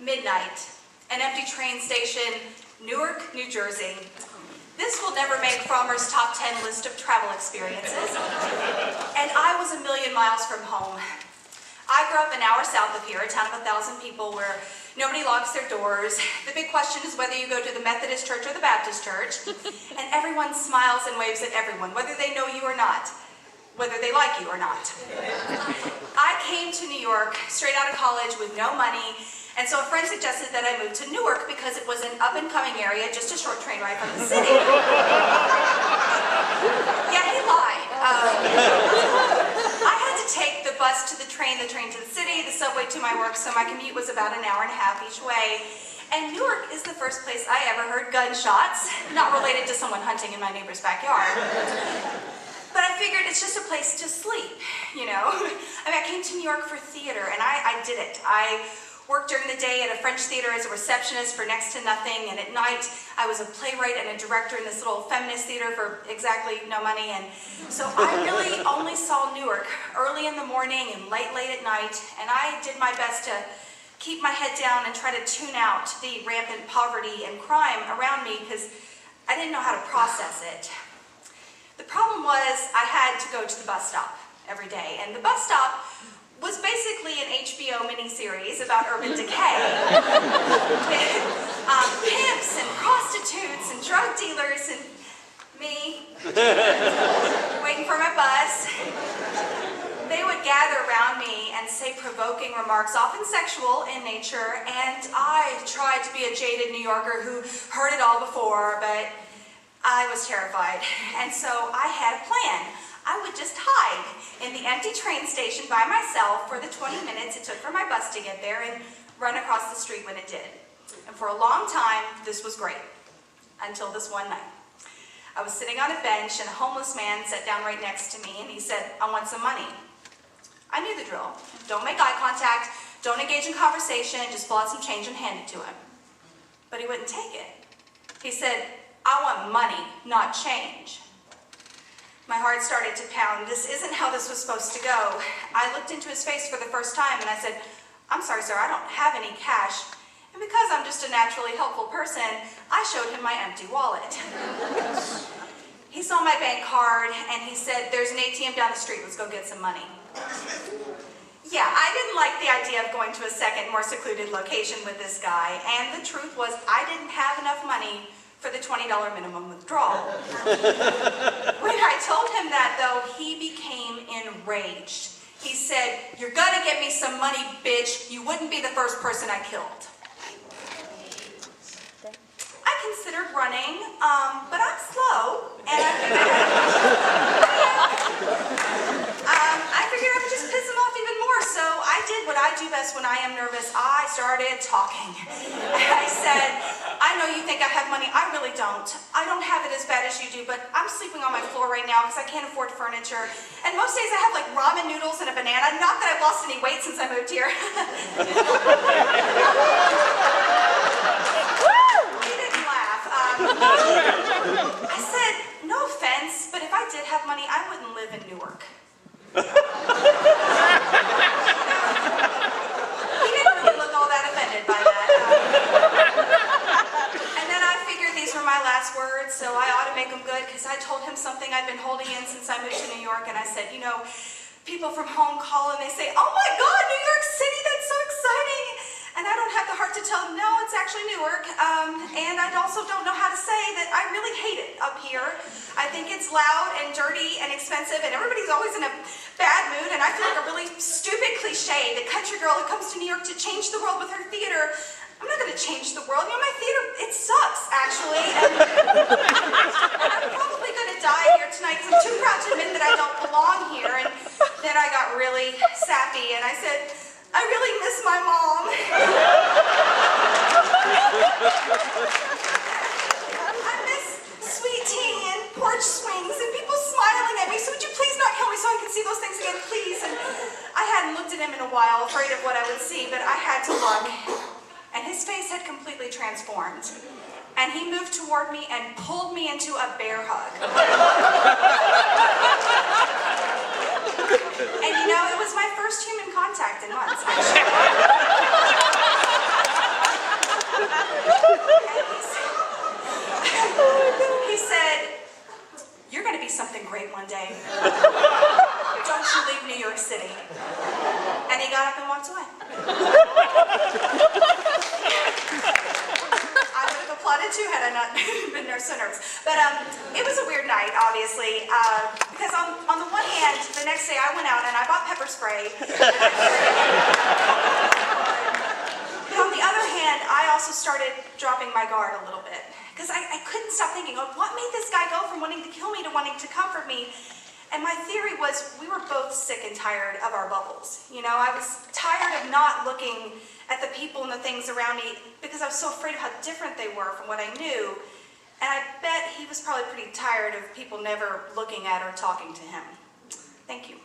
midnight, an empty train station, Newark, New Jersey. This will never make Frommer's top 10 list of travel experiences. And I was a million miles from home. I grew up an hour south of here, a town of 1,000 people where nobody locks their doors. The big question is whether you go to the Methodist church or the Baptist church. And everyone smiles and waves at everyone, whether they know you or not, whether they like you or not. I came to New York straight out of college with no money, and so a friend suggested that I move to Newark because it was an up-and-coming area, just a short train ride from the city. Yeah, he lied. I had to take the bus to the train to the city, the subway to my work, so my commute was about an hour and a half each way. And Newark is the first place I ever heard gunshots, not related to someone hunting in my neighbor's backyard. But I figured it's just a place to sleep, you know? I mean, I came to New York for theater, and I did it. I worked during the day at a French theater as a receptionist for next to nothing, and at night I was a playwright and a director in this little feminist theater for exactly no money. And so I really only saw Newark early in the morning and late at night, and I did my best to keep my head down and try to tune out the rampant poverty and crime around me because I didn't know how to process it. The problem was I had to go to the bus stop every day, and the bus stop was basically an HBO miniseries about urban decay with pimps and prostitutes and drug dealers and me waiting for my bus. They would gather around me and say provoking remarks, often sexual in nature, and I tried to be a jaded New Yorker who heard it all before, but I was terrified, and so I had a plan. I would just hide in the empty train station by myself for the 20 minutes it took for my bus to get there and run across the street when it did. And for a long time, this was great, until this one night. I was sitting on a bench and a homeless man sat down right next to me and he said, "I want some money." I knew the drill. Don't make eye contact, don't engage in conversation, just pull out some change and hand it to him. But he wouldn't take it. He said, "I want money, not change." My heart started to pound. This isn't how this was supposed to go. I looked into his face for the first time and I said, "I'm sorry, sir, I don't have any cash." And because I'm just a naturally helpful person, I showed him my empty wallet. He saw my bank card and he said, "There's an ATM down the street, let's go get some money." Yeah, I didn't like the idea of going to a second, more secluded location with this guy, and the truth was I didn't have enough money for the $20 minimum withdrawal. When I told him that, though, he became enraged. He said, "You're gonna get me some money, bitch. You wouldn't be the first person I killed." I considered running, but I'm slow, and I figured I would just piss him off even more, so I did what I do best when I am nervous. I started talking. I said, "I know you think I have money. I really don't. I don't have it as bad as you do, but I'm sleeping on my floor right now because I can't afford furniture. And most days I have like ramen noodles and a banana. Not that I've lost any weight since I moved here." He didn't laugh. I said, "No offense, but if I did have money, I wouldn't live in Newark." He didn't really look all that offended by that. And then I figured these were my last words, so I ought to make them good, because I told him something I'd been holding in since I moved to New York, and I said, "You know, people from home call and they say, 'Oh my God, New York City, that's so exciting.' And I don't have the heart to tell them, no, it's actually Newark. And I also don't know how to say that I really hate it up here. I think it's loud and dirty and expensive, and everybody's always in a bad mood, and I feel like a really stupid cliche, the country girl who comes to New York to change the world with her theater. I'm not going to change the world. You know, my theater, it sucks, actually. And I'm probably going to die here tonight because I'm too proud to admit that I don't belong here." And then I got really sappy, and I said, "I really miss my mom." "I miss sweet tea and porch swings and people smiling at me, so would you please not kill me so I can see those things again, please?" And I hadn't looked at him in a while, afraid of what I would see, but I had to look. And his face had completely transformed. And he moved toward me and pulled me into a bear hug. And you know, it was my first human contact in months, actually. so nervous. But it was a weird night, obviously, because on the one hand, the next day I went out and I bought pepper spray. But on the other hand, I also started dropping my guard a little bit. Because I couldn't stop thinking, oh, what made this guy go from wanting to kill me to wanting to comfort me? And my theory was we were both sick and tired of our bubbles. You know, I was tired of not looking at the people and the things around me because I was so afraid of how different they were from what I knew. And I bet he was probably pretty tired of people never looking at or talking to him. Thank you.